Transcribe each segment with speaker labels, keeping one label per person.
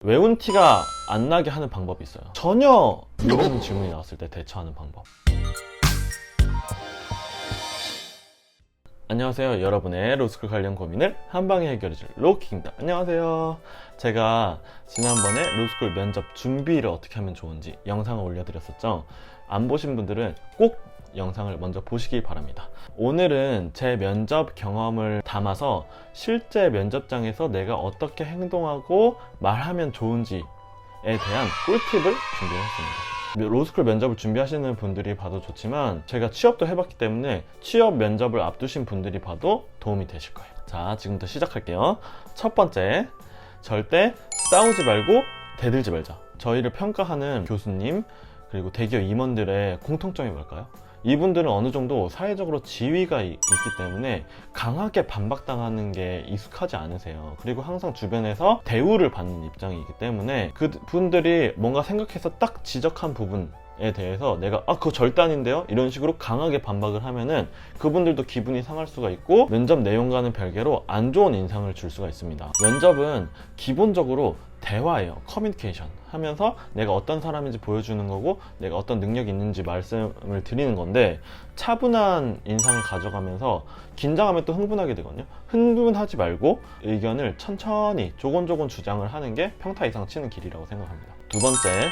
Speaker 1: 외운 티가 안 나게 하는 방법이 있어요. 전혀 모르는 질문이 나왔을 때 대처하는 방법. 안녕하세요. 여러분의 로스쿨 관련 고민을 한방에 해결해줄 로킥입니다. 안녕하세요. 제가 지난번에 로스쿨 면접 준비를 어떻게 하면 좋은지 영상을 올려드렸었죠. 안 보신 분들은 꼭 영상을 먼저 보시기 바랍니다. 오늘은 제 면접 경험을 담아서 실제 면접장에서 내가 어떻게 행동하고 말하면 좋은지에 대한 꿀팁을 준비했습니다. 로스쿨 면접을 준비하시는 분들이 봐도 좋지만 제가 취업도 해봤기 때문에 취업 면접을 앞두신 분들이 봐도 도움이 되실 거예요. 자, 지금부터 시작할게요. 첫 번째, 절대 싸우지 말고 대들지 말자. 저희를 평가하는 교수님 그리고 대기업 임원들의 공통점이 뭘까요? 이분들은 어느 정도 사회적으로 지위가 있기 때문에 강하게 반박당하는 게 익숙하지 않으세요. 그리고 항상 주변에서 대우를 받는 입장이기 때문에 그분들이 뭔가 생각해서 딱 지적한 부분에 대해서 내가 그거 절대 아닌데요? 이런 식으로 강하게 반박을 하면은 그분들도 기분이 상할 수가 있고 면접 내용과는 별개로 안 좋은 인상을 줄 수가 있습니다. 면접은 기본적으로 대화예요. 커뮤니케이션 하면서 내가 어떤 사람인지 보여주는 거고 내가 어떤 능력이 있는지 말씀을 드리는 건데 차분한 인상을 가져가면서 긴장하면 또 흥분하게 되거든요. 흥분하지 말고 의견을 천천히 조곤조곤 주장을 하는 게 평타 이상 치는 길이라고 생각합니다. 두 번째,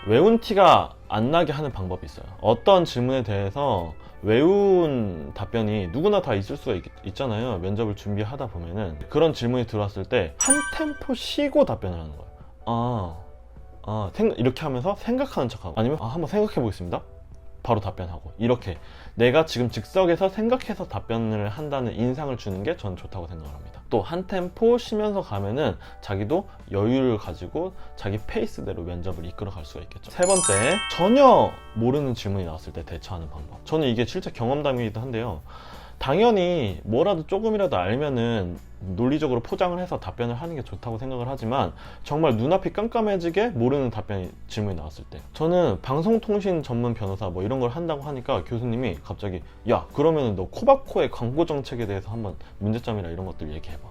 Speaker 1: 외운 티가 안 나게 하는 방법이 있어요. 어떤 질문에 대해서 외운 답변이 누구나 다 있을 수가 있잖아요. 면접을 준비하다 보면은 그런 질문이 들어왔을 때 한 템포 쉬고 답변을 하는 거예요. 이렇게 하면서 생각하는 척하고 아니면 한번 생각해 보겠습니다. 바로 답변하고 이렇게 내가 지금 즉석에서 생각해서 답변을 한다는 인상을 주는 게 전 좋다고 생각을 합니다. 또 한 템포 쉬면서 가면은 자기도 여유를 가지고 자기 페이스대로 면접을 이끌어 갈 수가 있겠죠. 세 번째, 전혀 모르는 질문이 나왔을 때 대처하는 방법. 저는 이게 실제 경험담이기도 한데요. 당연히 뭐라도 조금이라도 알면은 논리적으로 포장을 해서 답변을 하는 게 좋다고 생각을 하지만 정말 눈앞이 깜깜해지게 모르는 질문이 나왔을 때 저는 방송통신 전문 변호사 뭐 이런 걸 한다고 하니까 교수님이 갑자기 야 그러면은 너 코바코의 광고 정책에 대해서 한번 문제점이나 이런 것들 얘기해봐.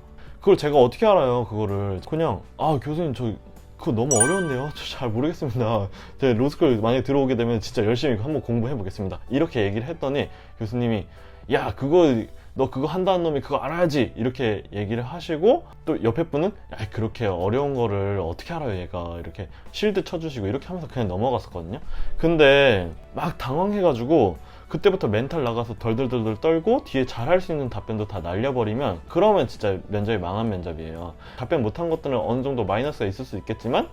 Speaker 1: 그걸 제가 어떻게 알아요? 그거를 그냥 교수님 저 그거 너무 어려운데요? 저 잘 모르겠습니다. 제가 로스쿨 만약에 들어오게 되면 진짜 열심히 한번 공부해 보겠습니다. 이렇게 얘기를 했더니 교수님이 야 너 그거 한다는 놈이 그거 알아야지 이렇게 얘기를 하시고 또 옆에 분은 야 그렇게 어려운 거를 어떻게 알아요 얘가 이렇게 실드 쳐주시고 이렇게 하면서 그냥 넘어갔었거든요. 근데 막 당황해가지고 그때부터 멘탈 나가서 덜덜덜덜 떨고 뒤에 잘할 수 있는 답변도 다 날려버리면 그러면 진짜 면접이 망한 면접이에요. 답변 못한 것들은 어느 정도 마이너스가 있을 수 있겠지만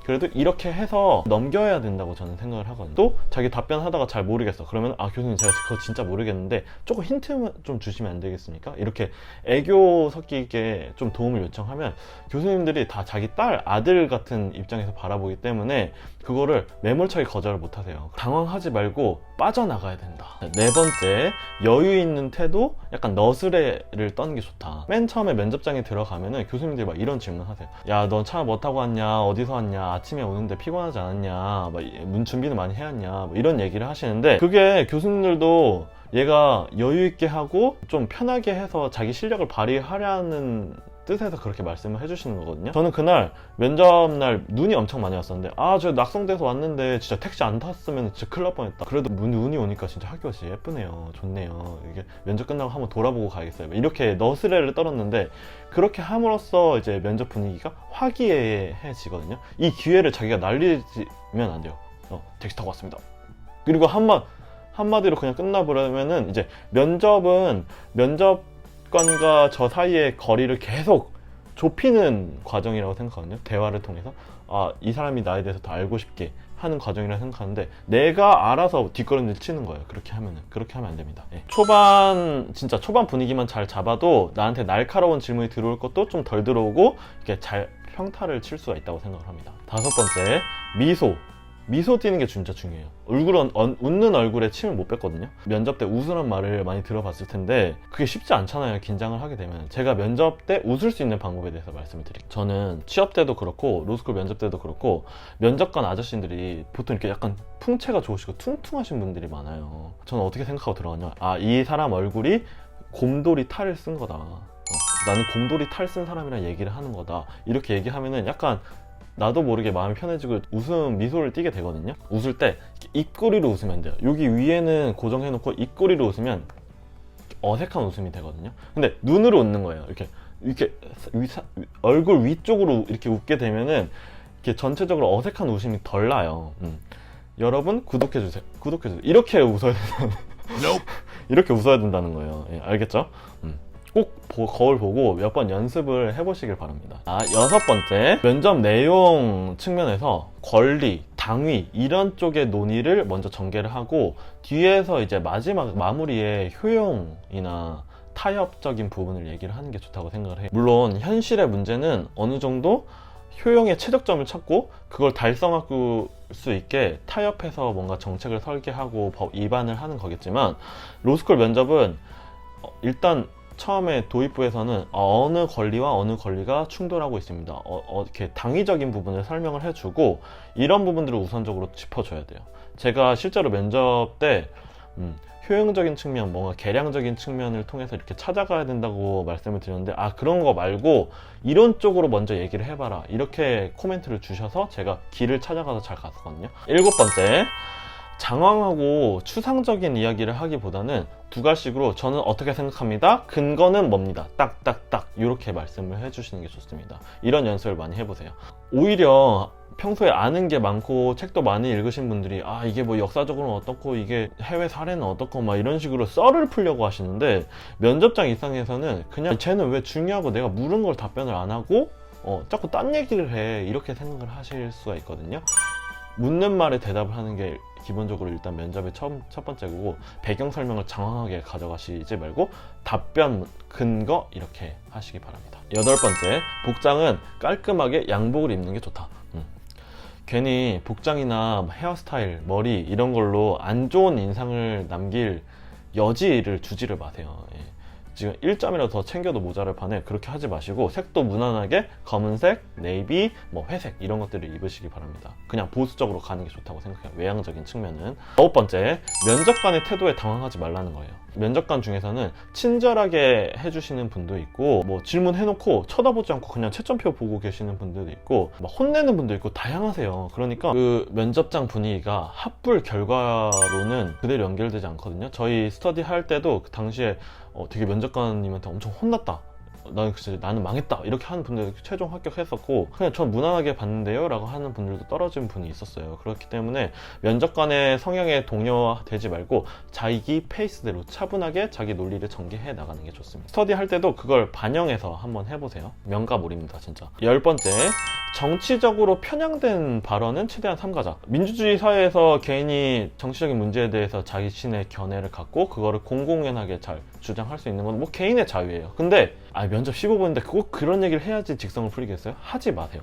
Speaker 1: 그래도 이렇게 해서 넘겨야 된다고 저는 생각을 하거든요. 또 자기 답변하다가 잘 모르겠어. 그러면 교수님 제가 그거 진짜 모르겠는데 조금 힌트 좀 주시면 안 되겠습니까? 이렇게 애교 섞이게 좀 도움을 요청하면 교수님들이 다 자기 딸, 아들 같은 입장에서 바라보기 때문에 그거를 매몰차게 거절을 못 하세요. 당황하지 말고 빠져나가야 된다. 네 번째, 여유 있는 태도, 약간 너스레를 떠는 게 좋다. 맨 처음에 면접장에 들어가면은 교수님들이 막 이런 질문 하세요. 야, 너 차 뭐 타고 왔냐? 어디서 왔냐? 아침에 오는데 피곤하지 않았냐? 문 준비는 많이 해왔냐? 이런 얘기를 하시는데 그게 교수님들도 얘가 여유 있게 하고 좀 편하게 해서 자기 실력을 발휘하려는 뜻에서 그렇게 말씀을 해주시는 거거든요. 저는 그날 면접날 눈이 엄청 많이 왔었는데 저 낙성돼서 왔는데 진짜 택시 안 탔으면 진짜 큰일 날 뻔했다. 그래도 눈이 오니까 진짜 학교가 진짜 예쁘네요. 좋네요. 이게 면접 끝나고 한번 돌아보고 가야겠어요. 이렇게 너스레를 떨었는데 그렇게 함으로써 이제 면접 분위기가 화기애애해지거든요. 이 기회를 자기가 날리면 안 돼요. 택시 타고 왔습니다. 그리고 한마디로 그냥 끝나버리면은 이제 면접은 면접관과 저 사이의 거리를 계속 좁히는 과정이라고 생각하거든요. 대화를 통해서 이 사람이 나에 대해서 더 알고 싶게 하는 과정이라고 생각하는데 내가 알아서 뒷걸음질 치는 거예요. 그렇게 하면 안 됩니다. 진짜 초반 분위기만 잘 잡아도 나한테 날카로운 질문이 들어올 것도 좀 덜 들어오고 이렇게 잘 평타를 칠 수가 있다고 생각을 합니다. 다섯 번째, 미소 띄는 게 진짜 중요해요. 웃는 얼굴에 침을 못 뱉거든요. 면접 때 웃으란 말을 많이 들어봤을 텐데 그게 쉽지 않잖아요. 긴장을 하게 되면. 제가 면접 때 웃을 수 있는 방법에 대해서 말씀을 드릴게요. 저는 취업 때도 그렇고 로스쿨 면접 때도 그렇고 면접관 아저씨들이 보통 이렇게 약간 풍채가 좋으시고 퉁퉁하신 분들이 많아요. 저는 어떻게 생각하고 들어가냐, 이 사람 얼굴이 곰돌이 탈을 쓴 거다. 나는 곰돌이 탈 쓴 사람이랑 얘기를 하는 거다. 이렇게 얘기하면은 약간 나도 모르게 마음이 편해지고 웃음 미소를 띠게 되거든요. 웃을 때 입꼬리로 웃으면 안 돼요. 여기 위에는 고정해놓고 입꼬리로 웃으면 어색한 웃음이 되거든요. 근데 눈으로 웃는 거예요. 이렇게 얼굴 위쪽으로 이렇게 웃게 되면은 이렇게 전체적으로 어색한 웃음이 덜 나요. 여러분 구독해주세요. 이렇게 웃어야 된다는 이렇게 웃어야 된다는 거예요. 예, 알겠죠? 꼭 거울 보고 몇 번 연습을 해보시길 바랍니다. 여섯 번째, 면접 내용 측면에서 권리, 당위 이런 쪽의 논의를 먼저 전개를 하고 뒤에서 이제 마지막 마무리에 효용이나 타협적인 부분을 얘기를 하는 게 좋다고 생각을 해요. 물론 현실의 문제는 어느 정도 효용의 최적점을 찾고 그걸 달성할 수 있게 타협해서 뭔가 정책을 설계하고 법 위반을 하는 거겠지만, 로스쿨 면접은 일단 처음에 도입부에서는 어느 권리와 어느 권리가 충돌하고 있습니다. 이렇게 당위적인 부분을 설명을 해주고 이런 부분들을 우선적으로 짚어줘야 돼요. 제가 실제로 면접 때 효용적인 측면, 뭔가 계량적인 측면을 통해서 이렇게 찾아가야 된다고 말씀을 드렸는데, 그런 거 말고 이런 쪽으로 먼저 얘기를 해봐라, 이렇게 코멘트를 주셔서 제가 길을 찾아가서 잘 갔었거든요. 일곱 번째, 장황하고 추상적인 이야기를 하기보다는 두 가지식으로 저는 어떻게 생각합니다, 근거는 뭡니다, 딱딱딱 이렇게 말씀을 해주시는 게 좋습니다. 이런 연습을 많이 해보세요. 오히려 평소에 아는 게 많고 책도 많이 읽으신 분들이 이게 뭐 역사적으로는 어떻고 이게 해외 사례는 어떻고 막 이런 식으로 썰을 풀려고 하시는데, 면접장 입장에서는 그냥 쟤는 왜 중요하고 내가 물은 걸 답변을 안 하고 자꾸 딴 얘기를 해, 이렇게 생각을 하실 수가 있거든요. 묻는 말에 대답을 하는 게 기본적으로 일단 면접의 첫 번째고, 배경 설명을 장황하게 가져가시지 말고 답변, 근거 이렇게 하시기 바랍니다. 여덟 번째, 복장은 깔끔하게 양복을 입는 게 좋다. 괜히 복장이나 헤어스타일, 머리 이런 걸로 안 좋은 인상을 남길 여지를 주지를 마세요. 지금 1점이라도 더 챙겨도 모자랄 판에 그렇게 하지 마시고, 색도 무난하게 검은색, 네이비, 회색 이런 것들을 입으시기 바랍니다. 그냥 보수적으로 가는 게 좋다고 생각해요, 외향적인 측면은. 아홉 번째, 면접관의 태도에 당황하지 말라는 거예요. 면접관 중에서는 친절하게 해주시는 분도 있고, 질문해놓고 쳐다보지 않고 그냥 채점표 보고 계시는 분들도 있고, 혼내는 분도 있고, 다양하세요. 그러니까 그 면접장 분위기가 합불 결과로는 그대로 연결되지 않거든요. 저희 스터디 할 때도 그 당시에 되게 면접관님한테 엄청 혼났다, 나는 망했다 이렇게 하는 분들 최종 합격했었고, 그냥 전 무난하게 봤는데요 라고 하는 분들도 떨어진 분이 있었어요. 그렇기 때문에 면접관의 성향에 동요되지 말고 자기 페이스대로 차분하게 자기 논리를 전개해 나가는 게 좋습니다. 스터디 할 때도 그걸 반영해서 한번 해보세요. 명가몰입니다 진짜. 열 번째, 정치적으로 편향된 발언은 최대한 삼가자. 민주주의 사회에서 개인이 정치적인 문제에 대해서 자신의 견해를 갖고 그거를 공공연하게 잘 주장할 수 있는 건 개인의 자유예요. 근데 면접 15분인데 꼭 그런 얘기를 해야지 직성을 풀리겠어요? 하지 마세요.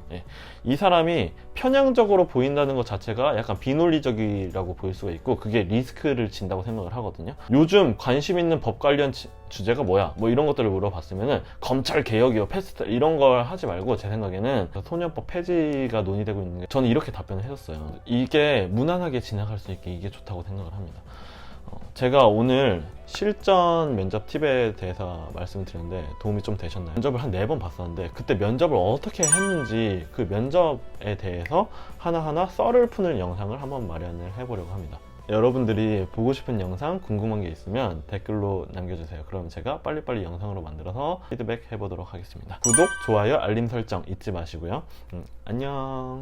Speaker 1: 이 사람이 편향적으로 보인다는 것 자체가 약간 비논리적이라고 보일 수가 있고, 그게 리스크를 진다고 생각을 하거든요. 요즘 관심 있는 법 관련 주제가 뭐야? 이런 것들을 물어봤으면은 검찰 개혁이요, 패스트 이런 걸 하지 말고, 제 생각에는 소년법 폐지가 논의되고 있는 게, 저는 이렇게 답변을 했었어요. 이게 무난하게 지나갈 수 있게 이게 좋다고 생각을 합니다. 제가 오늘 실전 면접 팁에 대해서 말씀을 드렸는데 도움이 좀 되셨나요? 면접을 한 4번 봤었는데 그때 면접을 어떻게 했는지 그 면접에 대해서 하나하나 썰을 푸는 영상을 한번 마련을 해보려고 합니다. 여러분들이 보고 싶은 영상, 궁금한 게 있으면 댓글로 남겨주세요. 그럼 제가 빨리빨리 영상으로 만들어서 피드백 해보도록 하겠습니다. 구독, 좋아요, 알림 설정 잊지 마시고요. 안녕.